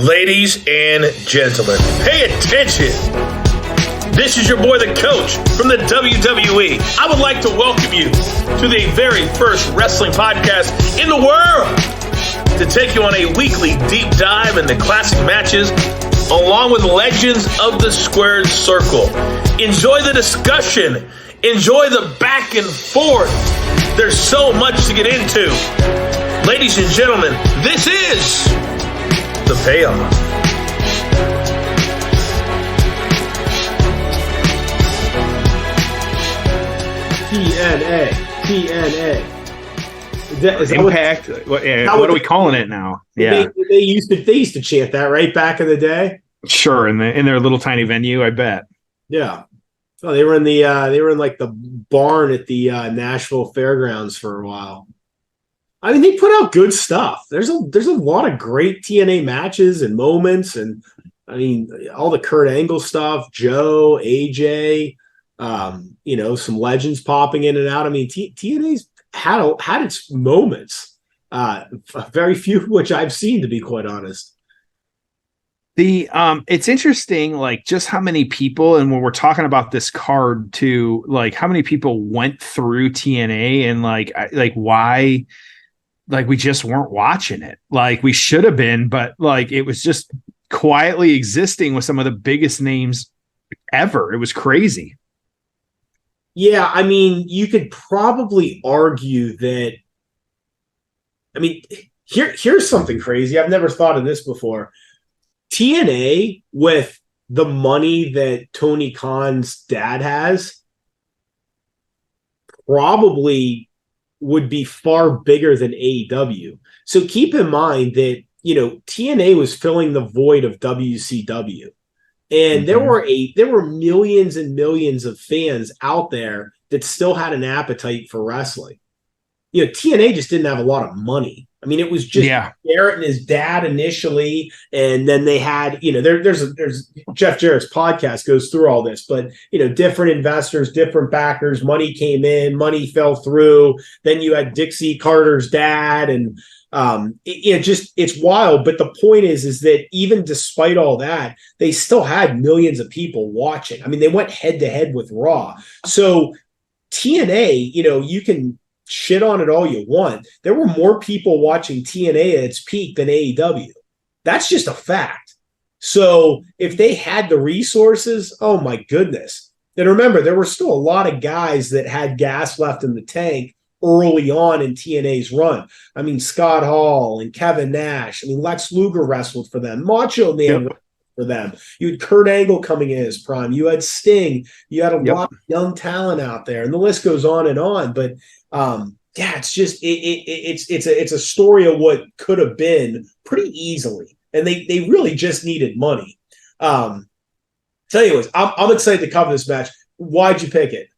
Ladies and gentlemen, pay attention. This is your boy, the coach from the WWE. I would like to welcome you to the very first wrestling podcast in the world to take you on a weekly deep dive into classic matches along with legends of the squared circle. Enjoy the discussion. Enjoy the back and forth. There's so much to get into. Ladies and gentlemen, this is the payoff. TNA. Impact. What are we calling it now? Yeah, they used to chant that right back in the day. Sure, in their little tiny venue, I bet. Yeah. Oh, they were in like the barn at the Nashville Fairgrounds for a while. I mean, they put out good stuff. There's a lot of great TNA matches and moments, and I mean, all the Kurt Angle stuff, Joe, AJ, some legends popping in and out. I mean, TNA's had its moments, very few of which I've seen, to be quite honest. It's interesting, like just how many people, and when we're talking about this card too, like how many people went through TNA and like why. Like we just weren't watching it like we should have been, but like it was just quietly existing with some of the biggest names ever. It was crazy. Yeah, I mean, you could probably argue that. I mean, here's something crazy. I've never thought of this before. TNA, with the money that Tony Khan's dad has, probably would be far bigger than AEW. So keep in mind that, TNA was filling the void of WCW. And there were millions and millions of fans out there that still had an appetite for wrestling. TNA just didn't have a lot of money. I mean, it was just Jarrett and his dad initially, and then they had, there's Jeff Jarrett's podcast goes through all this, but different investors, different backers, money came in, money fell through. Then you had Dixie Carter's dad, and it's wild. But the point is that even despite all that, they still had millions of people watching. I mean, they went head to head with Raw. So TNA, you can shit on it all you want. There were more people watching TNA at its peak than AEW. That's just a fact. So if they had the resources, oh my goodness. And remember, there were still a lot of guys that had gas left in the tank early on in TNA's run. I mean, Scott Hall and Kevin Nash. I mean, Lex Luger wrestled for them. Macho Man for them. You had Kurt Angle coming in his prime. You had Sting. You had a lot of young talent out there, and the list goes on and on. But it's just it's a story of what could have been pretty easily, and they really just needed money. So, anyways, I'm excited to cover this match. Why'd you pick it?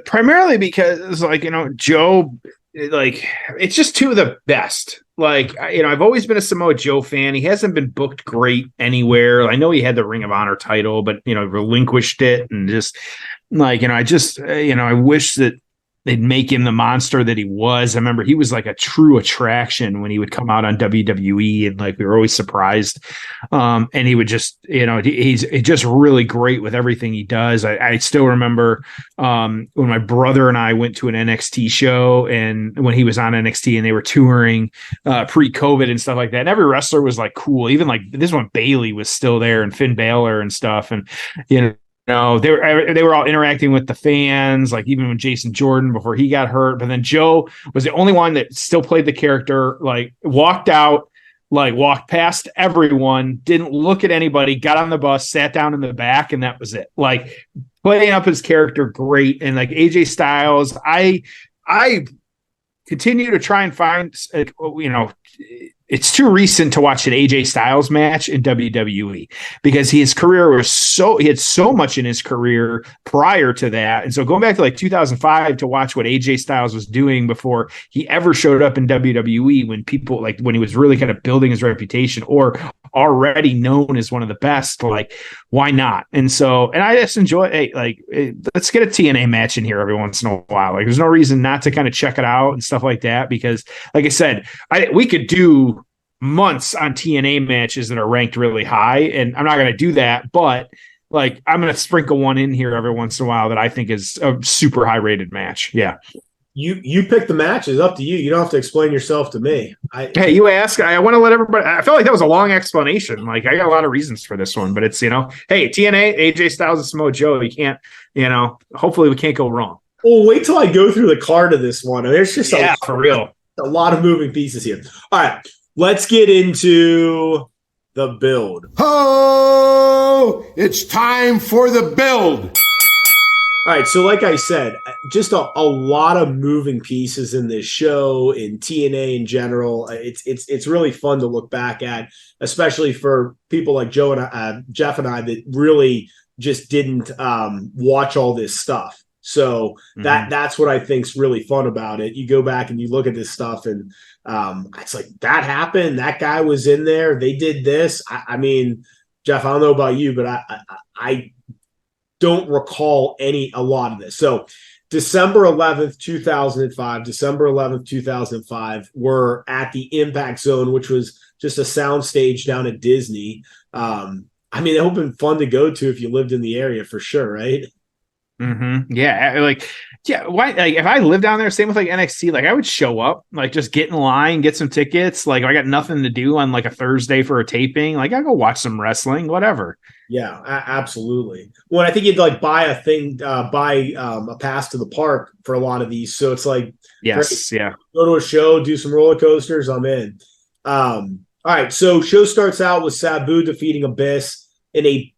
Primarily because, Joe, it's just two of the best. I've always been a Samoa Joe fan. He hasn't been booked great anywhere. I know he had the Ring of Honor title, but relinquished it, and just I wish that they'd make him the monster that he was. I remember he was like a true attraction when he would come out on WWE, and we were always surprised. And he would just, he's just really great with everything he does. I still remember when my brother and I went to an NXT show, and when he was on NXT and they were touring pre-COVID and stuff like that. And every wrestler was cool. Even this one, Bailey was still there, and Finn Balor and stuff. And, they were all interacting with the fans, even when Jason Jordan before he got hurt. But then Joe was the only one that still played the character, walked out, walked past everyone, didn't look at anybody, got on the bus, sat down in the back, and that was it. Playing up his character great. And AJ Styles, I continue to try and find, it's too recent to watch an AJ Styles match in WWE because he had so much in his career prior to that. And so going back to 2005 to watch what AJ Styles was doing before he ever showed up in WWE, when people when he was really kind of building his reputation or already known as one of the best, why not? And I just enjoy, let's get a TNA match in here every once in a while. There's no reason not to kind of check it out and stuff like that, because like I said, we could do months on TNA matches that are ranked really high, and I'm not going to do that, but like I'm going to sprinkle one in here every once in a while that I think is a super high rated match. Yeah. You pick the match. It's up to you. You don't have to explain yourself to me. Hey, you ask. I want to let everybody. I felt like that was a long explanation. Like I got a lot of reasons for this one, but it's hey, TNA, AJ Styles, and Samoa Joe. You can't, hopefully we can't go wrong. Well, wait till I go through the card of this one. There's just for real, a lot of moving pieces here. All right, let's get into the build. Oh, it's time for the build. All right, so like I said, just a lot of moving pieces in this show, in TNA in general. It's really fun to look back at, especially for people like Joe and Jeff and I that really just didn't watch all this stuff. So that's what I think's really fun about it. You go back and you look at this stuff, and it's like that happened. That guy was in there. They did this. I mean, Jeff, I don't know about you, but I don't recall a lot of this. So December 11th, 2005, we're at the Impact Zone, which was just a soundstage down at Disney. I mean, it would have been fun to go to if you lived in the area for sure, right? Mm-hmm. Yeah. Why? Like, if I lived down there, same with like NXT, like I would show up, like just get in line, get some tickets. Like if I got nothing to do on like a Thursday for a taping, like I go watch some wrestling, whatever. Yeah, absolutely. Well, I think you'd like buy a pass to the park for a lot of these. So it's like, yes, great. Yeah. Go to a show, do some roller coasters. I'm in. All right. So show starts out with Sabu defeating Abyss in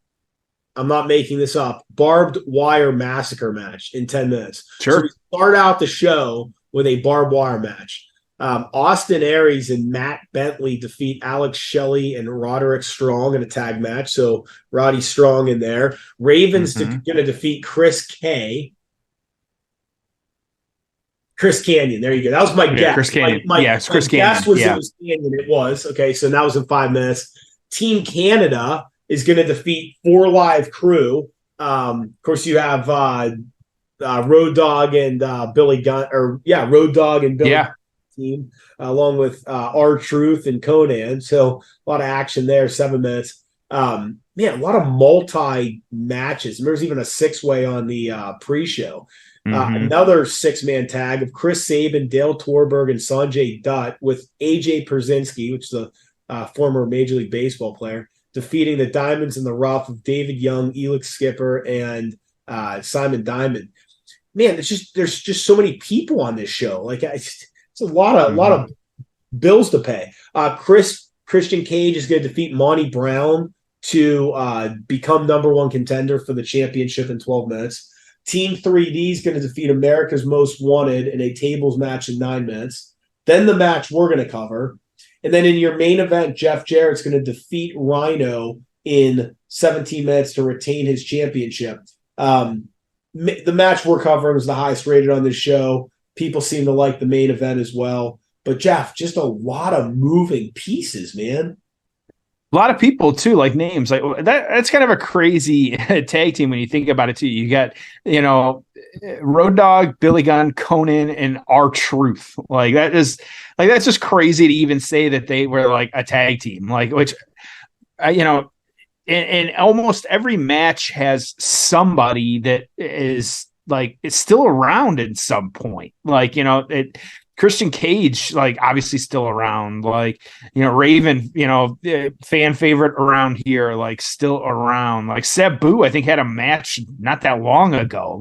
I'm not making this up, barbed wire massacre match in 10 minutes. Sure. So we start out the show with a barbed wire match. Austin Aries and Matt Bentley defeat Alex Shelley and Roderick Strong in a tag match. So Roddy Strong in there. Raven's going to defeat Chris Canyon. There you go. That was my guess. Chris Canyon. It's Chris Canyon. Guess was it was Canyon. It was. Okay, so that was in 5 minutes. Team Canada is going to defeat 4 Live Crew. Of course, you have Road Dogg and Billy Gunn. Road Dogg and Billy Gunn team, along with R-Truth and Conan. So a lot of action there, 7 minutes. A lot of multi-matches. There's even a 6-way on the pre-show. Another 6-man tag of Chris Sabin, Dale Torberg, and Sanjay Dutt with AJ Perzinski, which is a former Major League Baseball player, defeating the Diamonds in the Rough of David Young, Elix Skipper, and Simon Diamond. Man, there's just so many people on this show. Like it's a lot of bills to pay. Christian Cage is going to defeat Monty Brown to become number 1 contender for the championship in 12 minutes. Team 3D is going to defeat America's Most Wanted in a tables match in 9 minutes. Then the match we're going to cover. And then in your main event, Jeff Jarrett's going to defeat Rhino in 17 minutes to retain his championship. The match we're covering is the highest rated on this show. People seem to like the main event as well. But Jeff, just a lot of moving pieces, man. A lot of people too, like names like that's kind of a crazy tag team when you think about it too. You got, Road Dogg, Billy Gunn, Conan, and R-Truth. That's just crazy to even say that they were like a tag team. Like, which, and almost every match has somebody that is like it's still around at some point. Christian Cage, like obviously still around, Raven, fan favorite around here, like still around, like Sabu, I think had a match not that long ago,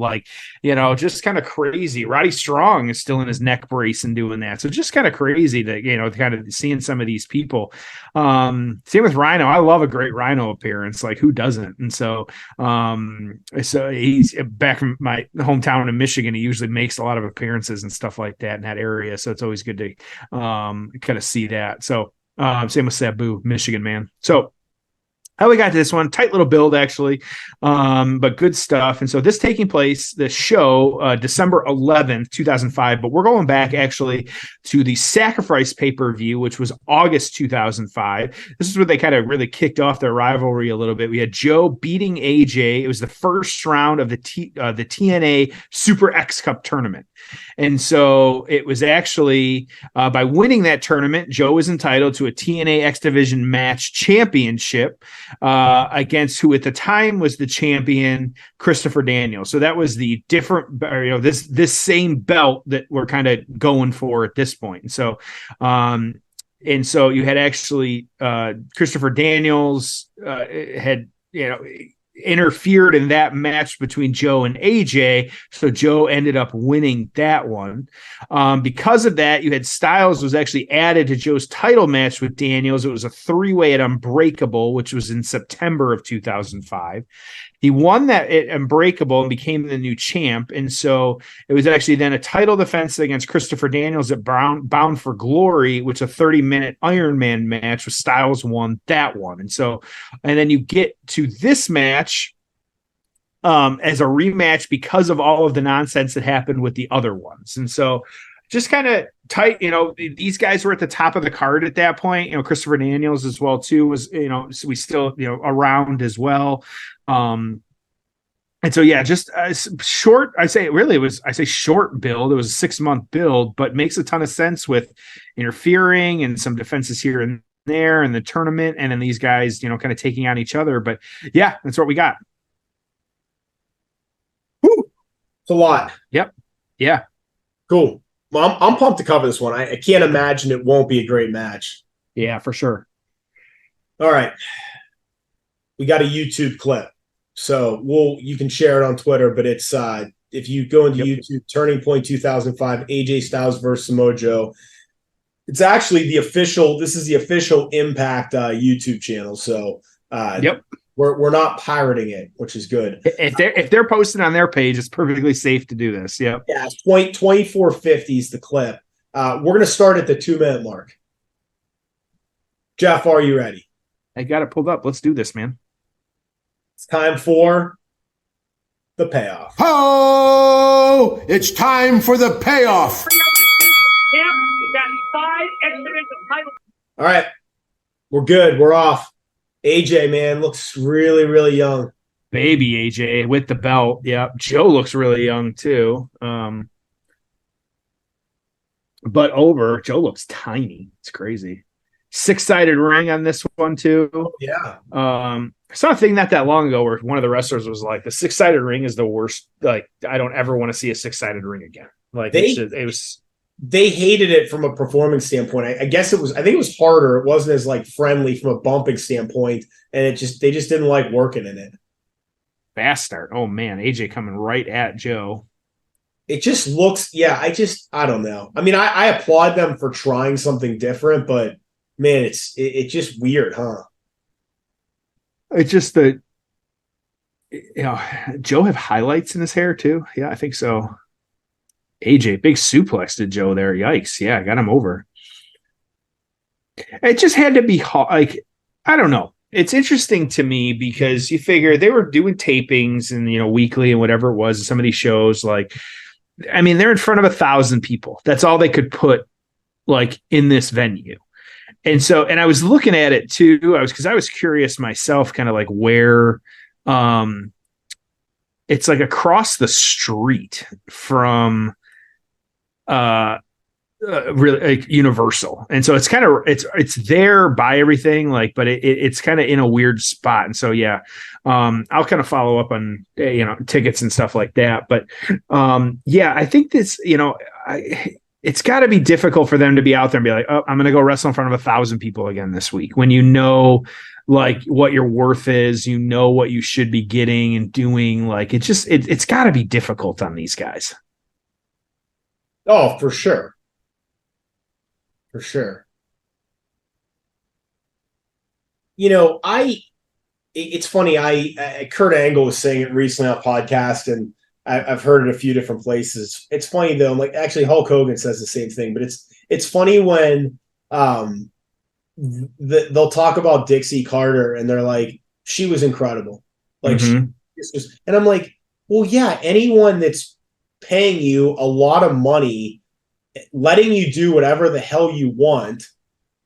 just kind of crazy. Roddy Strong is still in his neck brace and doing that. So just kind of crazy to, kind of seeing some of these people. Same with Rhino. I love a great Rhino appearance. Like who doesn't? And so he's back from my hometown in Michigan. He usually makes a lot of appearances and stuff like that in that area. So it's always good to kind of see that. So same with Sabu, Michigan man. So how we got to this one, tight little build actually, but good stuff. And so this taking place, the show, December 11th, 2005, but we're going back actually to the Sacrifice pay-per-view, which was August 2005. This is where they kind of really kicked off their rivalry a little bit. We had Joe beating AJ. It was the first round of the TNA Super X Cup tournament. And so it was actually by winning that tournament, Joe was entitled to a TNA X Division match championship against who at the time was the champion, Christopher Daniels. So that was the different, this same belt that we're kind of going for at this point. And so you had actually Christopher Daniels had, interfered in that match between Joe and AJ. So Joe ended up winning that one. Because of that, you had Styles was actually added to Joe's title match with Daniels. It was a 3-way at Unbreakable, which was in September of 2005. He won that at Unbreakable and became the new champ. And so it was actually then a title defense against Christopher Daniels at Bound for Glory, which was a 30-minute Iron Man match with Styles won that one. And then you get to this match as a rematch because of all of the nonsense that happened with the other ones. And so just kind of tight, these guys were at the top of the card at that point. Christopher Daniels as well too was, we still, around as well. And so, yeah, just short, I say short build. It was a 6-month build, but makes a ton of sense with interfering and some defenses here and there and the tournament. And then these guys, kind of taking on each other, but yeah, that's what we got. Whew. It's a lot. Yep. Yeah. Cool. Well, I'm pumped to cover this one. I can't imagine it won't be a great match. Yeah, for sure. All right. We got a YouTube clip. So you can share it on Twitter, but it's if you go into YouTube, Turning Point 2005, AJ Styles versus Samoa Joe. It's actually this is the official Impact YouTube channel. So we're not pirating it, which is good. If they're posting on their page, it's perfectly safe to do this. Yep. Yeah, 2450 is the clip. We're gonna start at the 2-minute mark. Jeff, are you ready? I got it pulled up. Let's do this, man. It's time for the payoff. Oh, it's time for the payoff. All right. We're good. We're off. AJ, man, looks really, really young. Baby AJ with the belt. Yeah. Joe looks really young too. But Joe looks tiny. It's crazy. 6-sided ring on this one too. Oh, yeah. I saw a thing not that long ago where one of the wrestlers was like, the 6-sided ring is the worst. Like, I don't ever want to see a 6-sided ring again. Like they hated it from a performance standpoint. I think it was harder. It wasn't as like friendly from a bumping standpoint. And they just didn't like working in it. Fast start. Oh man. AJ coming right at Joe. It just looks, I don't know. I mean, I applaud them for trying something different, but man, it's just weird, huh? It's just Joe have highlights in his hair too. Yeah, I think so. AJ, big suplex to Joe there. Yikes. Yeah, I got him over. It just had to be like, I don't know. It's interesting to me because you figure they were doing tapings and, weekly and whatever it was, some of these shows, like, I mean, they're in front of 1,000 people. That's all they could put like in this venue. And so, and I was looking at it too. Because I was curious myself, kind of like where, it's like across the street from, really like Universal. And so it's kind of, it's there by everything, like, but it's kind of in a weird spot. And so, yeah, I'll kind of follow up on, tickets and stuff like that. But, I think this, it's got to be difficult for them to be out there and be like, oh, I'm going to go wrestle in front of 1,000 people again this week. When like what your worth is, what you should be getting and doing. Like it's got to be difficult on these guys. Oh, for sure. For sure. It's funny. Kurt Angle was saying it recently on a podcast, and I've heard it a few different places. It's funny though. Like actually, Hulk Hogan says the same thing, but it's funny when they'll talk about Dixie Carter and they're like, she was incredible. Like Mhm. and I'm like, well, yeah, anyone that's paying you a lot of money, letting you do whatever the hell you want,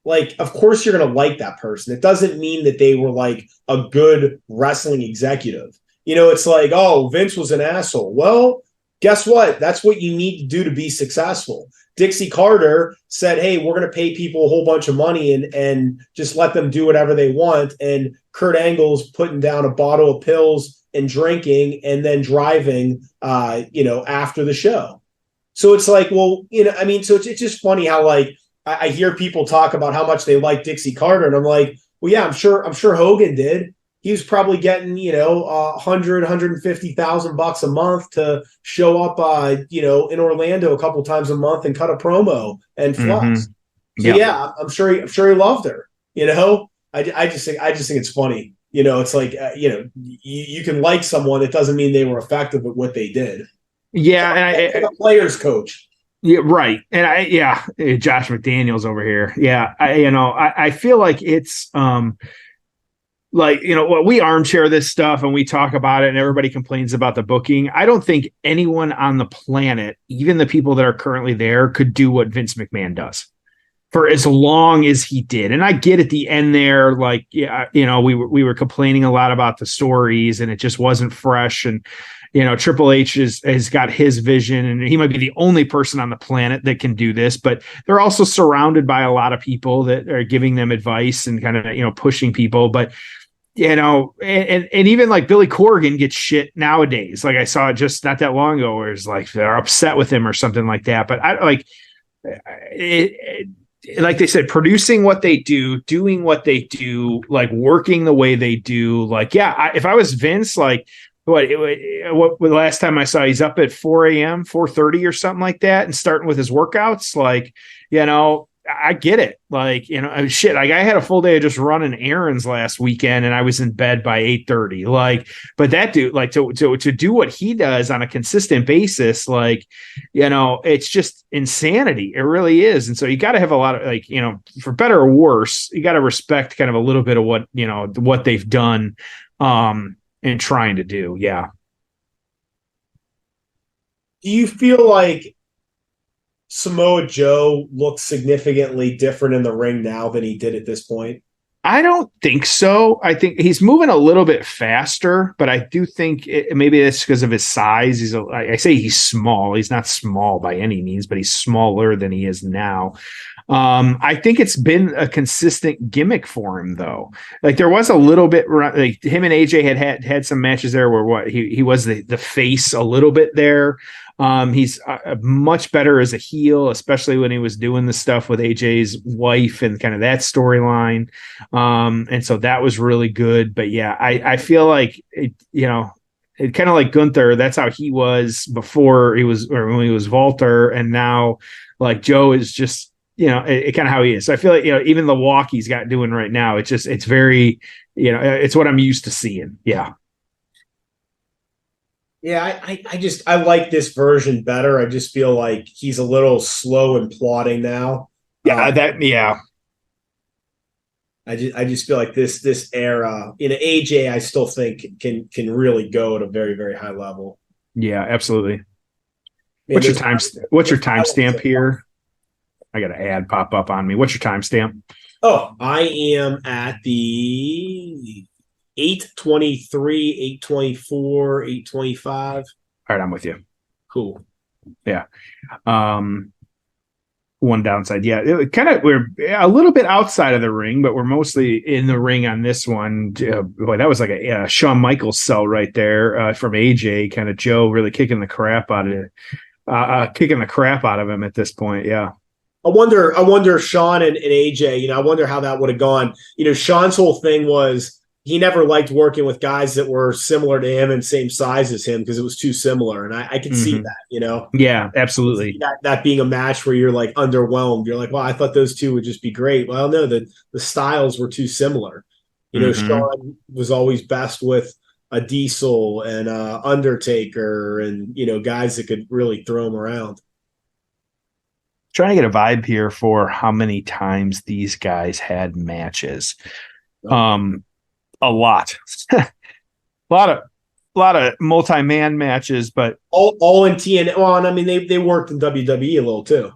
like, of course you're going to like that person. It doesn't mean that they were like a good wrestling executive. It's like, oh, Vince was an asshole. Well, guess what? That's what you need to do to be successful. Dixie Carter said, hey, we're going to pay people a whole bunch of money and just let them do whatever they want. And Kurt Angle's putting down a bottle of pills and drinking and then driving, after the show. So it's like, well, so it's just funny how, like, I hear people talk about how much they like Dixie Carter, and I'm like, well, yeah, I'm sure Hogan did. He was probably getting, $150,000 a month to show up, in Orlando a couple times a month and cut a promo and flex. Mhm. So yeah, I'm sure he loved her. I just think it's funny. It's like, you can like someone. It doesn't mean they were effective at what they did. Yeah, Like a player's coach. Yeah, right. And Josh McDaniels over here. Yeah, I feel like it's we armchair this stuff and we talk about it and everybody complains about the booking. I don't think anyone on the planet, even the people that are currently there, could do what Vince McMahon does for as long as he did. And I get at the end there, like, we were complaining a lot about the stories and it just wasn't fresh. And Triple H has got his vision, and he might be the only person on the planet that can do this, but they're also surrounded by a lot of people that are giving them advice and kind of, pushing people. But, and even like Billy Corgan gets shit nowadays. Like I saw it just not that long ago where it's like they're upset with him or something like that. But I like like they said, producing what they do, doing what they do, like working the way they do. Like, yeah, if I was Vince, like, what the last time I saw, he's up at 4 a.m., 4:30 or something like that, and starting with his workouts. Like, I get it. Like, shit, like I had a full day of just running errands last weekend and I was in bed by 8:30. Like, but that dude, like to do what he does on a consistent basis, like, it's just insanity. It really is. And so you got to have a lot of, like, for better or worse, you got to respect kind of a little bit of what they've done. And trying to do. Yeah. Do you feel like Samoa Joe looks significantly different in the ring now than he did at this point? I don't think so. I think he's moving a little bit faster, but I do think maybe it's because of his size. I say he's small. He's not small by any means, but he's smaller than he is now. I think it's been a consistent gimmick for him, though. Like there was a little bit, like him and AJ had some matches there where he was the face a little bit there. He's much better as a heel, especially when he was doing the stuff with AJ's wife and kind of that storyline. And so that was really good. But yeah, I feel like it kind of like Gunther. That's how he was before when he was Walter, and now like Joe is just. It kind of how he is. So I feel like, even the walk he's got doing right now, it's very, it's what I'm used to seeing. Yeah. Yeah. I like this version better. I just feel like he's a little slow and plodding now. Yeah. I just feel like this era, AJ, I still think can really go at a very, very high level. Yeah, absolutely. What's your timestamp here? I got an ad pop up on me. What's your timestamp? Oh, I am at the 8:23, 8:24, 8:25. All right, I'm with you. Cool. Yeah. One downside. Yeah. We're a little bit outside of the ring, but we're mostly in the ring on this one. Boy, that was like a Shawn Michaels sell right there from AJ. Kind of Joe really kicking the crap out of it. Kicking the crap out of him at this point. Yeah. I wonder Sean and AJ, I wonder how that would have gone. Sean's whole thing was he never liked working with guys that were similar to him and same size as him because it was too similar. And I could see that, Yeah, absolutely. That being a match where you're like underwhelmed. You're like, well, I thought those two would just be great. Well, no, the styles were too similar. Sean was always best with a Diesel and Undertaker and, guys that could really throw him around. Trying to get a vibe here for how many times these guys had matches. a lot. a lot of multi-man matches, but all in TNA. Well, and I mean they worked in WWE a little too.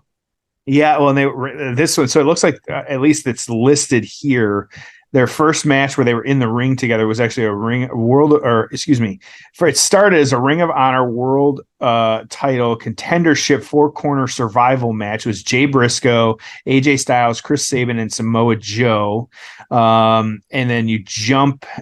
Yeah, well, and this one, so it looks like at least it's listed here. Their first match where they were in the ring together was actually it started as a Ring of Honor World title contendership 4-corner survival match. It was Jay Briscoe, AJ Styles, Chris Sabin, and Samoa Joe. And then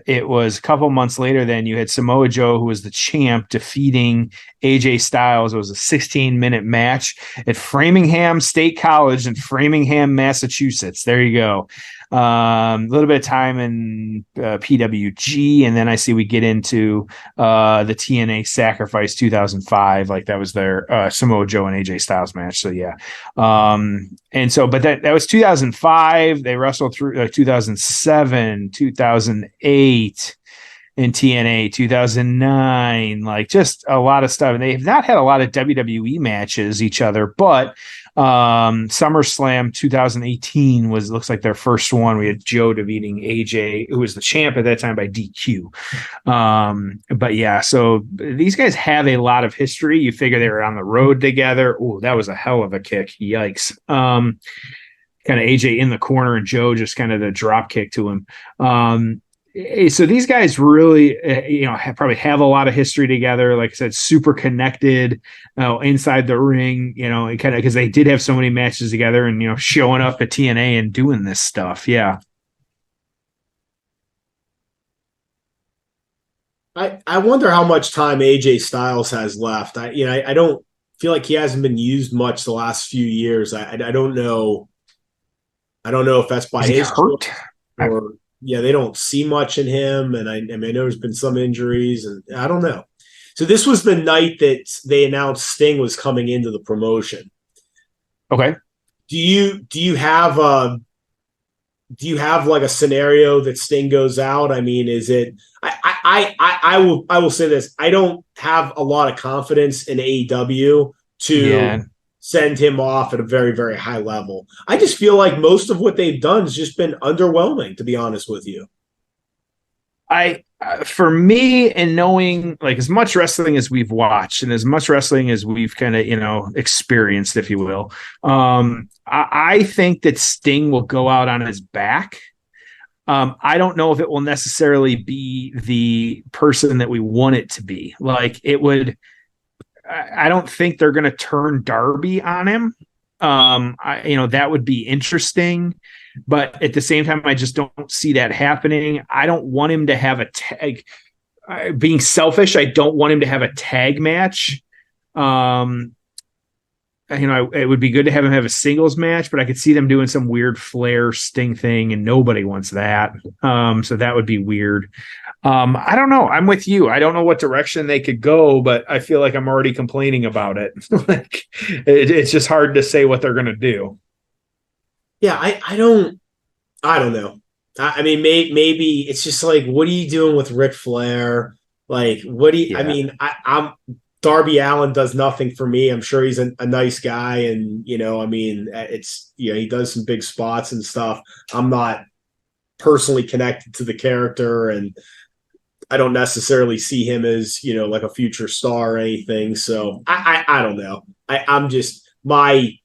it was a couple months later, then you had Samoa Joe, who was the champ, defeating AJ Styles. It was a 16-minute match at Framingham State College in Framingham, Massachusetts. There you go. A little bit of time in PWG, and then I see we get into the TNA Sacrifice 2005. Like that was their Samoa Joe and AJ Styles match. So yeah, and so but that was 2005. They wrestled through 2007, 2008. In TNA 2009, like just a lot of stuff. And they have not had a lot of WWE matches each other, but SummerSlam 2018 looks like their first one. We had Joe defeating AJ, who was the champ at that time, by DQ. But yeah, so these guys have a lot of history. You figure they were on the road together. Oh, that was a hell of a kick. Yikes. Kind of AJ in the corner and Joe just kind of the drop kick to him. So these guys really, probably have a lot of history together. Like I said, super connected inside the ring, kind of because they did have so many matches together and, showing up at TNA and doing this stuff. Yeah. I wonder how much time AJ Styles has left. I don't feel like he hasn't been used much the last few years. I don't know. I don't know if that's by his hurt or. Yeah, they don't see much in him, and I mean, I know there's been some injuries, and I don't know. So this was the night that they announced Sting was coming into the promotion. Okay. Do you have like a scenario that Sting goes out? I mean, is it? I will say this: I don't have a lot of confidence in AEW to send him off at a very, very high level. I just feel like most of what they've done has just been underwhelming, to be honest with you. For me, and knowing like as much wrestling as we've watched and as much wrestling as we've kind of, experienced, if you will, I think that Sting will go out on his back. I don't know if it will necessarily be the person that we want it to be. Like it would, I don't think they're going to turn Darby on him. That would be interesting, but at the same time, I just don't see that happening. I don't want him to have a tag. Being selfish, I don't want him to have a tag match. It would be good to have him have a singles match, but I could see them doing some weird Flair Sting thing, and nobody wants that. So that would be weird. I don't know. I'm with you. I don't know what direction they could go, but I feel like I'm already complaining about it. Like it's just hard to say what they're going to do. Yeah, I don't know. I mean, maybe it's just like, what are you doing with Ric Flair? Like, what do you? Yeah. I mean, I'm Darby Allin does nothing for me. I'm sure he's a nice guy, and I mean, it's he does some big spots and stuff. I'm not personally connected to the character, and I don't necessarily see him as like a future star or anything. So I don't know. I'm just my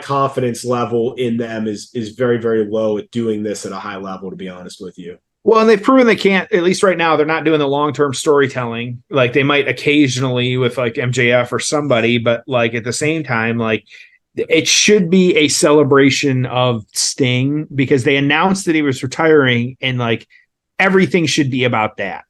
confidence level in them is very, very low at doing this at a high level, to be honest with you. Well, and they've proven they can't, at least right now, they're not doing the long-term storytelling. Like they might occasionally with like MJF or somebody, but like at the same time, like it should be a celebration of Sting because they announced that he was retiring, and like everything should be about that.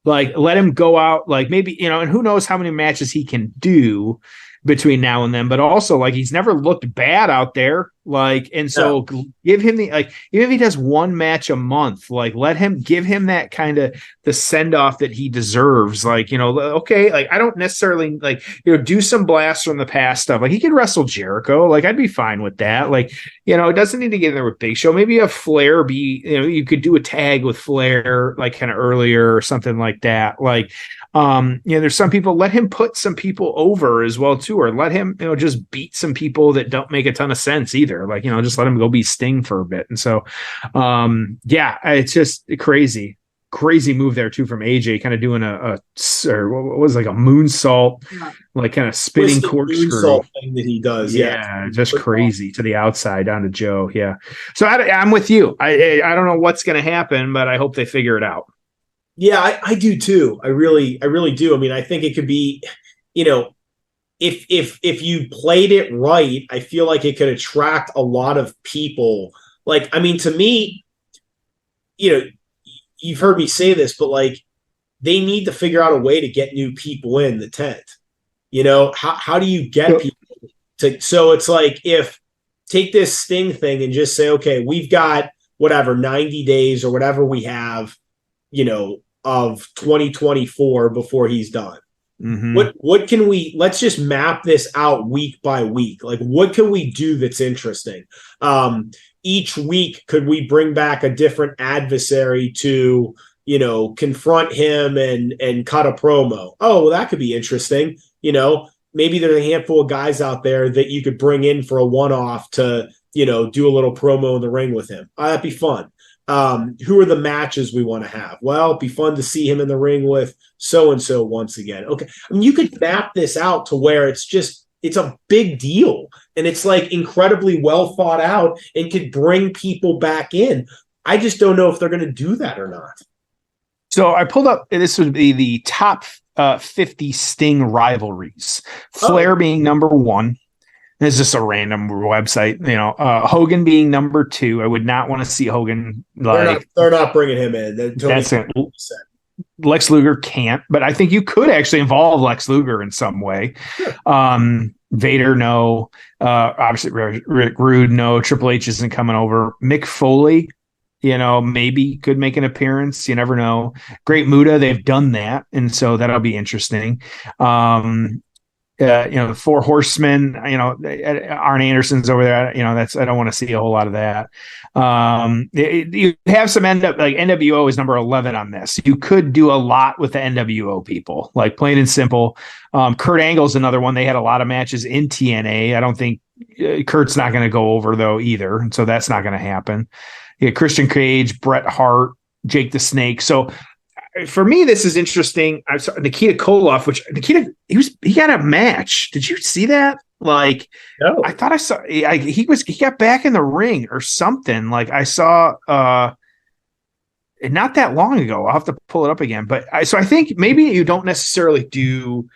Like let him go out, like maybe, and who knows how many matches he can do between now and then, but also like he's never looked bad out there. Like, and so give him the, like, even if he does one match a month, like give him that kind of the send off that he deserves. Like, okay, like I don't necessarily like, do some blasts from the past stuff. Like he could wrestle Jericho. Like I'd be fine with that. Like, it doesn't need to get in there with Big Show. Maybe a Flair you could do a tag with Flair, like kind of earlier or something like that. Like, There's some people, let him put some people over as well too, or let him, just beat some people that don't make a ton of sense either. Like, just let him go be Sting for a bit. And so, it's just crazy move there too from AJ, kind of doing or what was like a moonsault, like kind of spinning corkscrew thing that he does. Yeah, just crazy to the outside down to Joe. Yeah, so I'm with you. I don't know what's going to happen, but I hope they figure it out. Yeah, I do too. I really do. I mean, I think it could be, if you played it right, I feel like it could attract a lot of people. Like, I mean, to me, you've heard me say this, but like, they need to figure out a way to get new people in the tent. How do you get people to? So it's like, if take this Sting thing and just say, okay, we've got whatever 90 days or whatever we have, of 2024 before he's done. Mm-hmm. What can let's just map this out week by week. Like, what can we do that's interesting? Each week, could we bring back a different adversary to, confront him and cut a promo? Oh, well, that could be interesting. Maybe there's a handful of guys out there that you could bring in for a one-off to, do a little promo in the ring with him. That'd be fun. Who are the matches we want to have? Well, it'd be fun to see him in the ring with so-and-so once again. Okay. I mean, you could map this out to where it's a big deal and it's like incredibly well thought out and could bring people back in. I just don't know if they're going to do that or not. So I pulled up, this would be the top 50 Sting rivalries. Flair being number 1. It's just a random website, Hogan being number 2. I would not want to see Hogan. They're not bringing him in. That's it. Lex Luger can't, but I think you could actually involve Lex Luger in some way. Sure. Vader, no. Obviously, Rick Rude, no. Triple H isn't coming over. Mick Foley, maybe could make an appearance. You never know. Great Muta, they've done that, and so that'll be interesting. The Four Horsemen, Arn Anderson's over there. I don't want to see a whole lot of that. You have some NWO is number 11 on this. You could do a lot with the NWO people, like plain and simple. Kurt Angle's another one. They had a lot of matches in TNA. I don't think Kurt's not going to go over though either. And so that's not going to happen. Christian Cage, Bret Hart, Jake the Snake. So for me, this is interesting. I saw Nikita Koloff, he got a match. Did you see that? Like, no. I thought I saw he got back in the ring or something. Like I saw not that long ago. I'll have to pull it up again. But I think maybe you don't necessarily do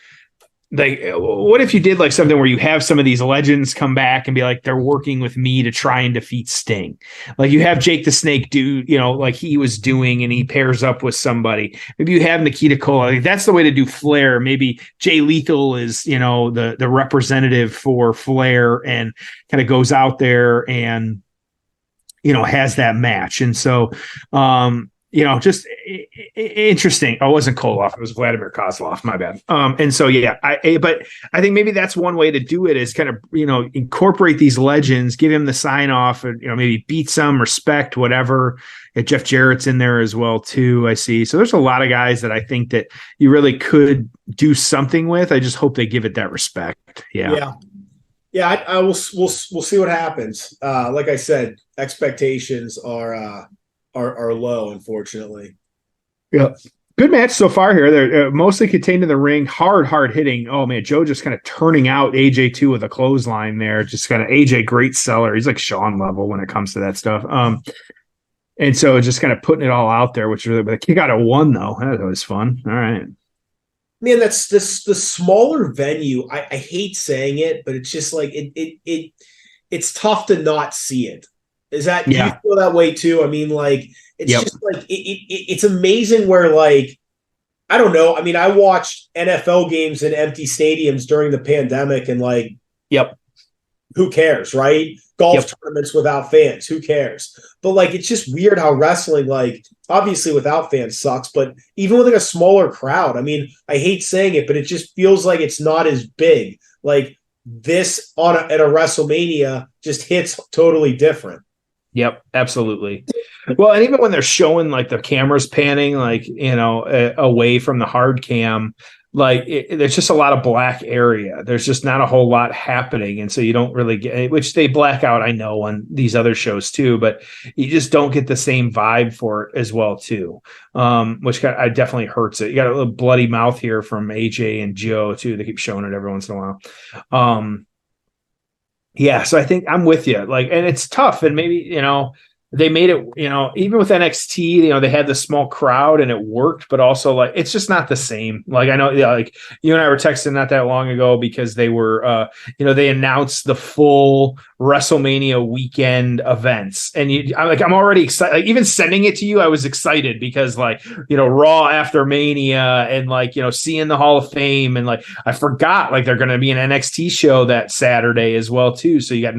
like, what if you did like something where you have some of these legends come back and be like, they're working with me to try and defeat Sting. Like you have Jake the Snake do, like he was doing, and he pairs up with somebody. Maybe you have Nikita Koloff. Like, that's the way to do Flair. Maybe Jay Lethal is, the representative for Flair and kind of goes out there and, has that match. And so, just interesting. Oh, it wasn't Koloff. It was Vladimir Kozlov. My bad. And so, but I think maybe that's one way to do it is kind of, incorporate these legends, give him the sign off and, maybe beat some, respect, whatever. Jeff Jarrett's in there as well too. I see. So there's a lot of guys that I think that you really could do something with. I just hope they give it that respect. Yeah. I will. We'll see what happens. Like I said, expectations are low, unfortunately. Yeah. Good match so far here. They're mostly contained in the ring. Hard hitting. Oh, man. Joe just kind of turning out AJ too with a clothesline there. Just kind of AJ, great seller. He's like Shawn level when it comes to that stuff. And so just kind of putting it all out there, which really, but the kick out of 1, though. That was fun. All right. Man, that's the smaller venue. I hate saying it, but it's just like it's tough to not see it. Is that, do you feel that way too? I mean, like, it's just like, it's amazing where, like, I don't know. I mean, I watched NFL games in empty stadiums during the pandemic and like, who cares, right? Golf tournaments without fans, who cares? But like, it's just weird how wrestling, like, obviously without fans sucks, but even with like a smaller crowd, I mean, I hate saying it, but it just feels like it's not as big. Like this at a WrestleMania just hits totally different. Yep, absolutely. Well, and even when they're showing like the cameras panning, like, away from the hard cam, like there's just a lot of black area. There's just not a whole lot happening. And so you don't really get, which they black out, I know, on these other shows too, but you just don't get the same vibe for it as well too. Which I definitely hurts it. You got a little bloody mouth here from AJ and Joe too. They keep showing it every once in a while. Yeah, so I think I'm with you. Like, and it's tough, and maybe they made it. Even with NXT, they had the small crowd and it worked, but also like it's just not the same. Like I know, like you and I were texting not that long ago because they were, they announced the full WrestleMania weekend events, and I'm already excited. Like even sending it to you, I was excited because like Raw after Mania and like seeing the Hall of Fame, and like I forgot like they're going to be an NXT show that Saturday as well too. So you got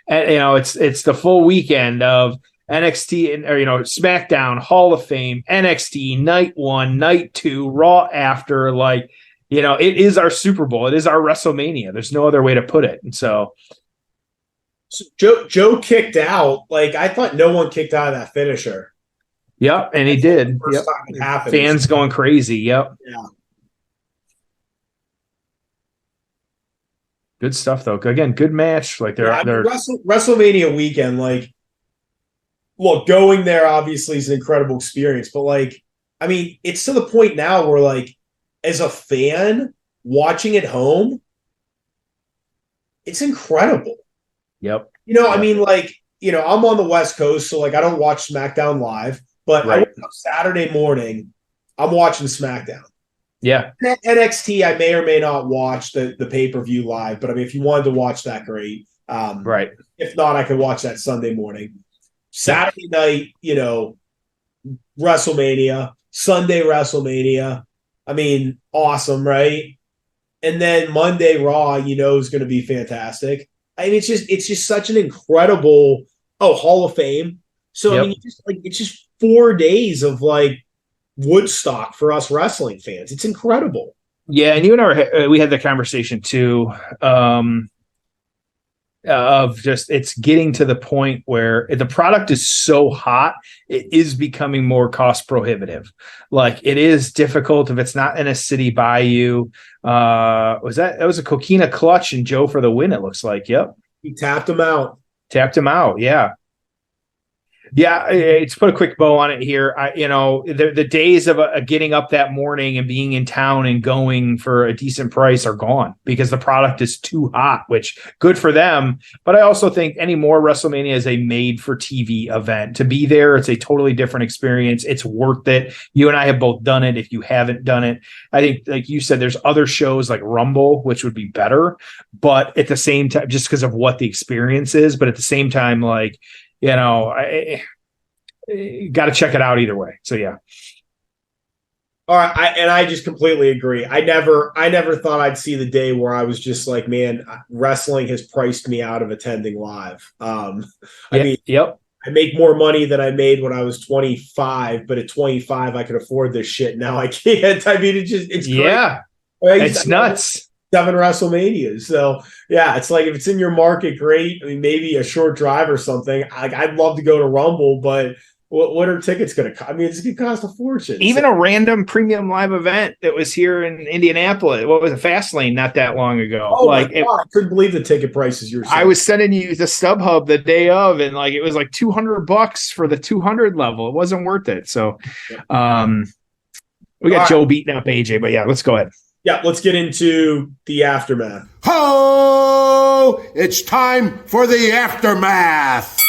it's the full weekend of NXT or SmackDown, Hall of Fame, NXT, night 1, night 2, Raw after, like, it is our Super Bowl. It is our WrestleMania. There's no other way to put it. And so Joe kicked out. Like, I thought no one kicked out of that finisher. Yep, and he did. Yep. Fans going crazy. Yep. Yeah. Good stuff though. Again, good match. Like they're WrestleMania weekend, like, look, going there obviously is an incredible experience, but like, I mean, it's to the point now where like, as a fan watching at home, it's incredible. Yep. I mean, like, I'm on the West Coast, so like I don't watch SmackDown live, but right. I wake up Saturday morning, I'm watching SmackDown. Yeah. NXT, I may or may not watch the pay-per-view live, but I mean, if you wanted to watch that, great. Right. If not, I could watch that Sunday morning. Saturday night, WrestleMania, Sunday WrestleMania. I mean, awesome, right? And then Monday Raw, is going to be fantastic. I mean, it's just such an incredible Hall of Fame. So yep. I mean, it's just 4 days of like Woodstock for us wrestling fans. It's incredible. Yeah, and you and I we had the conversation too. Of just it's getting to the point where the product is so hot, it is becoming more cost prohibitive. Like it is difficult if it's not in a city by you. That was a Coquina clutch and Joe for the win, it looks like. Yep. He tapped him out. Yeah. Yeah, to put a quick bow on it here, the days of getting up that morning and being in town and going for a decent price are gone because the product is too hot, which good for them. But I also think anymore WrestleMania is a made-for-TV event. To be there, it's a totally different experience. It's worth it. You and I have both done it. If you haven't done it, I think, like you said, there's other shows like Rumble, which would be better. But at the same time, just because of what the experience is, but at the same time, like, I got to check it out either way. So yeah. All right, I just completely agree. I never thought I'd see the day where I was just like, man, wrestling has priced me out of attending live. I mean, yep. I make more money than I made when I was 25, but at 25 I could afford this shit. Now I can't. I mean, it's crazy. Yeah, it's nuts. 7 WrestleManias. So yeah, it's like if it's in your market, great. I mean, maybe a short drive or something. I'd love to go to Rumble, but what are tickets going to cost? I mean, it's going to cost a fortune. Even a random premium live event that was here in Indianapolis. What was it? Fastlane not that long ago. Oh like my God, I couldn't believe the ticket prices you're saying. I was sending you the StubHub the day of, and like it was like $200 for the 200 level. It wasn't worth it. So we got Joe beating up AJ, but yeah, let's go ahead. Yeah, let's get into the aftermath. Ho! It's time for the aftermath.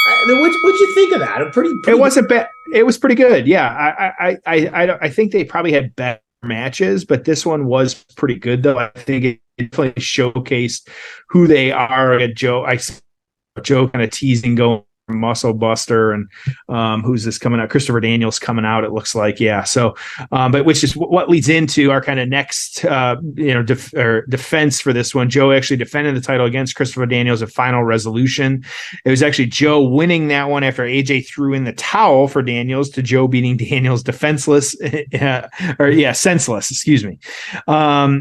I mean, what'd you think of that? It wasn't bad. It was pretty good. Yeah, I think they probably had better matches, but this one was pretty good though. I think it definitely showcased who they are. Joe kind of teasing going Muscle Buster and who's this coming out? Christopher Daniels coming out, it looks like. Yeah. So but which is what leads into our kind of next defense for this one. Joe actually defended the title against Christopher Daniels at Final Resolution. It was actually Joe winning that one after AJ threw in the towel for Daniels, to Joe beating Daniels senseless, excuse me.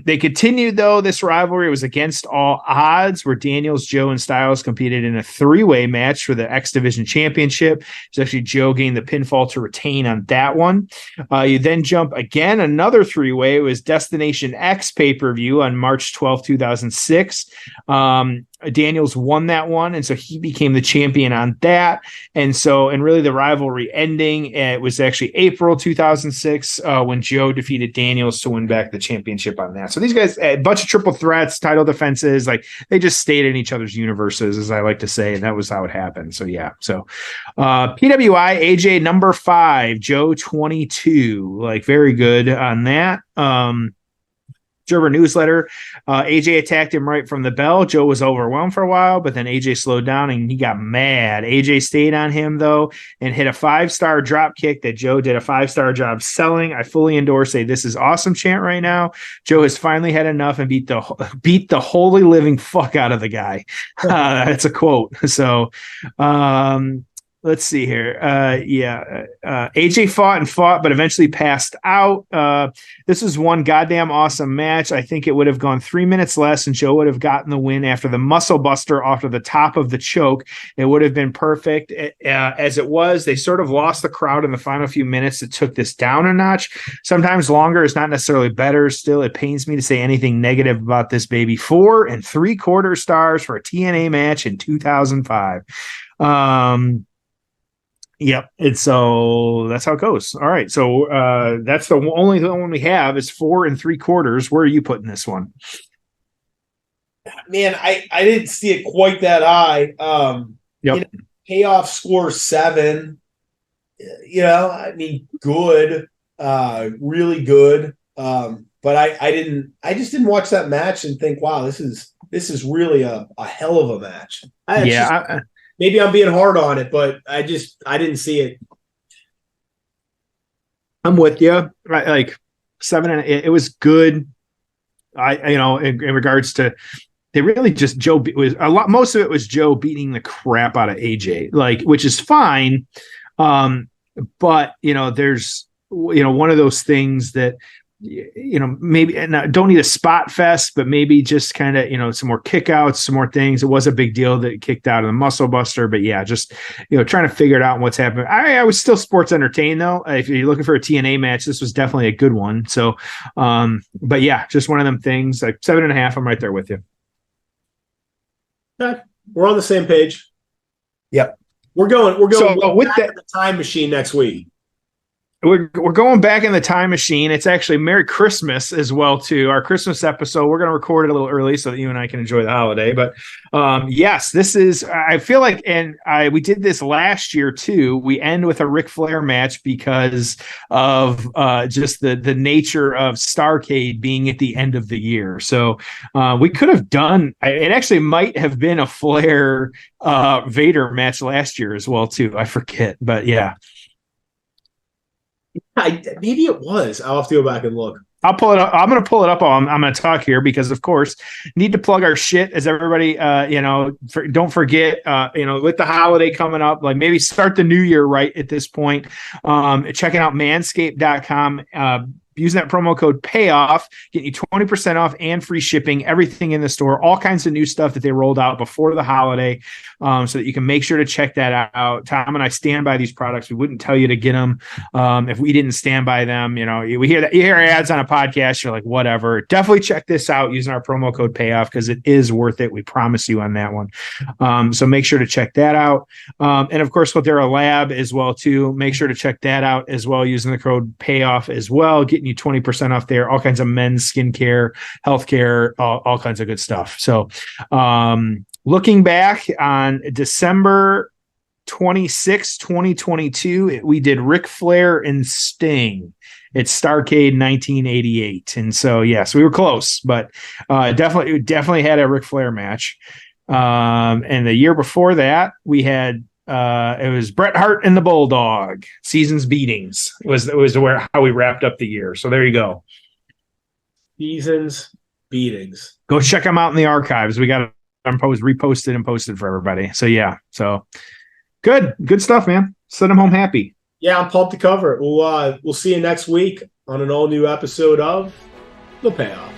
They continued though this rivalry. It was against all odds, where Daniels, Joe, and Styles competed in a 3-way match for the X X Division Championship. It's actually Joe gained the pinfall to retain on that one. You then jump again, another three-way. It was Destination X pay-per-view on March 12, 2006. Daniels won that one, and so he became the champion on that. And really the rivalry ending, it was actually April 2006 when Joe defeated Daniels to win back the championship on that. So these guys, a bunch of triple threats, title defenses, like they just stayed in each other's universes, as I like to say, and that was how it happened. So yeah. So PWI, AJ number 5, Joe 22, like very good on that. Observer newsletter. AJ attacked him right from the bell. Joe was overwhelmed for a while, but then AJ slowed down and he got mad. AJ stayed on him though and hit a 5-star drop kick that Joe did a 5-star job selling. I fully endorse a "this is awesome" chant right now. Joe has finally had enough and beat the holy living fuck out of the guy. That's a quote. So let's see here. AJ fought, but eventually passed out. This was one goddamn awesome match. I think it would have gone 3 minutes less and Joe would have gotten the win after the muscle buster off of the top of the choke. It would have been perfect. As it was, they sort of lost the crowd in the final few minutes that took this down a notch. Sometimes longer is not necessarily better. Still, it pains me to say anything negative about this baby. 4 3/4 stars for a TNA match in 2005. Yep. So that's how it goes. All right. So that's the only one we have is 4 3/4. Where are you putting this one? Man, I didn't see it quite that high. Payoff score 7. I mean, good, really good. But I just didn't watch that match and think, wow, this is really a hell of a match. Maybe I'm being hard on it, but I didn't see it. I'm with you. Right, like 7, and it was good. In regards to, they really just most of it was Joe beating the crap out of AJ, like, which is fine. But there's one of those things that maybe don't need a spot fest, but maybe just kind of, some more kickouts, some more things. It was a big deal that it kicked out of the muscle buster, but yeah, just, trying to figure it out and what's happening. I was still sports entertained though. If you're looking for a TNA match, this was definitely a good one. So, but yeah, just one of them things, like 7.5. I'm right there with you. Okay. We're on the same page. Yep. We're going with back in the time machine next week. We're going back in the time machine. It's actually Merry Christmas as well too. Our Christmas episode, we're going to record it a little early so that you and I can enjoy the holiday. But yes, this is, I feel like, and we did this last year too. We end with a Ric Flair match because of just the nature of Starrcade being at the end of the year. So we could have done, it actually might have been a Flair Vader match last year as well too. I forget, but yeah. Maybe it was. I'll have to go back and look. I'll pull it up. I'm going to pull it up. I'm going to talk here because, of course, need to plug our shit as everybody, don't forget, with the holiday coming up, like maybe start the new year right at this point. Checking out manscaped.com. Using that promo code PAYOFF, getting you 20% off and free shipping, everything in the store, all kinds of new stuff that they rolled out before the holiday, so that you can make sure to check that out. Tom and I stand by these products. We wouldn't tell you to get them if we didn't stand by them. You hear ads on a podcast, you're like, whatever. Definitely check this out using our promo code PAYOFF because it is worth it. We promise you on that one. So make sure to check that out. And of course, Caldera Lab as well too. Make sure to check that out as well using the code PAYOFF as well. Getting you 20% off there, all kinds of men's skincare, healthcare, all kinds of good stuff. So looking back on December 26, 2022, we did Ric Flair and Sting. It's Starrcade 1988. And so, yes, we were close, but definitely had a Ric Flair match. And the year before that, we had it was Bret Hart and the Bulldog. Seasons Beatings was how we wrapped up the year. So there you go. Seasons Beatings. Go check them out in the archives. We got them reposted and posted for everybody. So yeah. So good stuff, man. Send them home happy. Yeah, I'm pumped to cover it. We'll see you next week on an all new episode of The Payoff.